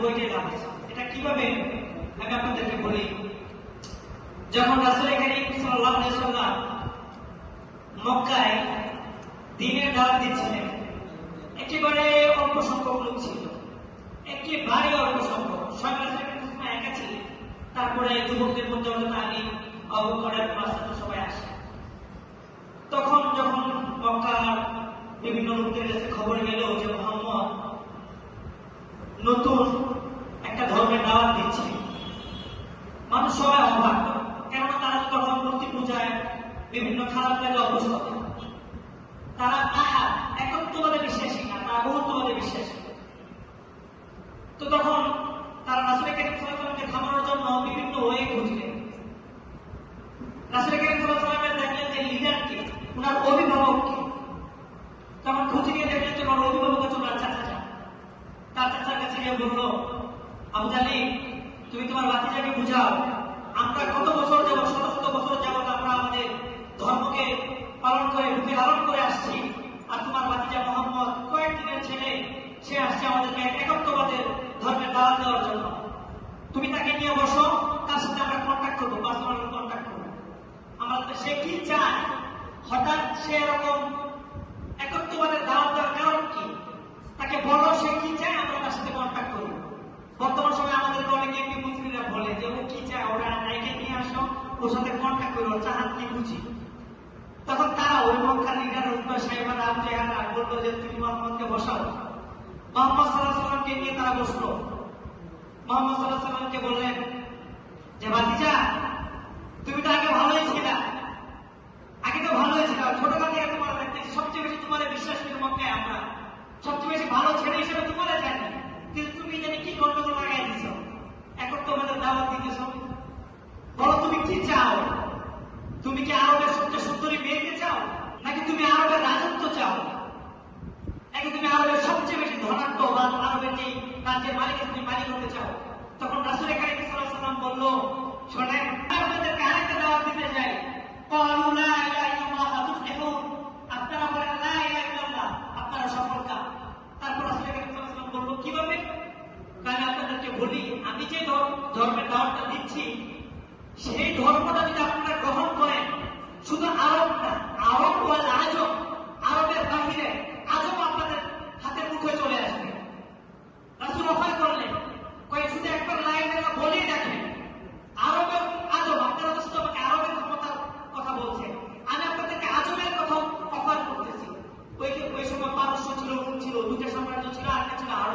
বইটাই লাভ হয়েছে। এটা কিভাবে আমি আপনাদেরকে বলি। যখন রাসূল কারীম সাল্লাল্লাহু আলাইহি ওয়াসাল্লাম মক্কায় দ্বীনের দাওয়াত দিচ্ছিলেন, একেবারে অল্প সংখ্যক লোক ছিল, একেবারে অল্প সংখ্যক। একা ছিলেন। তারপরে যুবকদের মধ্যে হযরত আলী, আবু বকর, ওমর সবাই আসে। তখন যখন মক্কার বিভিন্ন লোকদের কাছে খবর গেল যে মুহাম্মদ নতুন একটা ধর্মের দাওয়াত দিচ্ছে, মানুষ সবাই অবাক। কেননা তারা তখন মূর্তি পূজায় বিভিন্ন খারাপ কাজে অভ্যস্ত। তারা একত্ববাদে বিশ্বাসী না, তারা বহুত্ববাদে বিশ্বাসী। তো তখন তারা রাসূল কারীম সাল্লাল্লাহু আলাইহি ওয়াসাল্লামকে থামানোর জন্য বিভিন্ন ওয়ে খুঁজলেন। রাসূল কারীম সাল্লাল্লাহু আলাইহি ওয়াসাল্লাম দেখলেন যে লিডারকে, ওনার অভিভাবককে। তখন খুঁজে নিয়ে দেখলেন যে ওনার অভিভাবক হচ্ছে ওনার চাচা। তার চাচার কাছে গিয়ে বলল, আবু তালিব, তুমি তোমার ভাতিজাকে বুঝাও, আমরা কত বছর যাব, শত শত বছর যাবত আমরা আমাদের ধর্মকে পালন করে রূপে লালন করে আসছি, আর তোমার ভাতিজা মুহাম্মদ কয়েকদিনের ছেলে, সে আসছে আমাদেরকে একত্ববাদের ধর্মের দাওয়াত দেওয়ার জন্য। তুমি তাকে নিয়ে বসো, তার সাথে আমরা কন্ট্যাক্ট করবো, পার্সোনাল কন্ট্যাক্ট করবো। আমরা সে কি চায়, হঠাৎ সে এরকম একত্ববাদের দাওয়াত দেওয়ার কারণ কি, তাকে বলো সে কি চায়, আমরা তার সাথে কন্ট্যাক্ট করবো। বর্তমান সময় আমাদেরকে অনেকে এমপি মন্ত্রীরা বলে যে ও কি চায়, ওরা নাইকে নিয়ে আসো, ওর সাথে কন্ট্যাক্ট করো, চাহাত কি বুঝি। তখন তারা ওই মক্কার লিডার উদ্বাস সাহেবারা চেহারা বললো যে তুমি মুহাম্মদকে বসাও। মুহাম্মদ সাল্লাল্লাহু আলাইহি ওয়াসাল্লামকে নিয়ে তারা বসলো। মুহাম্মদ সাল্লাল্লাহু আলাইহি ওয়াসাল্লামকে বললেন যে ভাতিজা, তুমি তো আগে ভালোই ছিলা, আগে তো ভালোই ছিল, ছোটবেলা থেকে তোমার দেখতেছি, সবচেয়ে বেশি তোমার বিশ্বাস করি মক্কায় আমরা, সবচেয়ে বেশি ভালো ছেলে হিসেবে তোমার জানি, কিন্তু তুমি জানি কি গন্ডগোল লাগাই দিছ, একত্ববাদের দাওয়াত দিতেছ। বলো তুমি কি চাও? তুমি কি আরবের সবচেয়ে সুন্দরী মেয়েকে চাও, নাকি তুমি আরবের রাজত্ব চাও, নাকি তুমি আরবের সবচেয়ে বেশি ধনাঢ্য বা আরবের যে রাজ্যের মালিক তুমি মালিক হতে চাও? তখন রাসূল কারীম সাল্লাল্লাহু আলাইহি ওয়াসাল্লাম বলল, শোনেন, আপনাদেরকে আরেকটা দাওয়াত দিতে চাই। ক্বালু লা ইলাহা ইল্লাল্লাহ তুফলিহুন, আপনারা বলেন লা ইলাহা ইল্লাল্লাহ, আপনারা সফল কাম। তারপর রাসূল কারীম সাল্লাল্লাহু আলাইহি ওয়াসাল্লাম বলল, কিভাবে? কারণ আপনাদেরকে বলি, আমি যে ধর্মের দাওয়াতটা দিচ্ছি, সেই ধর্মটা যদি আপনারা গ্রহণ করেন, শুধু আরব না, আরব ওয়াল আজম, আরবের বাহিরে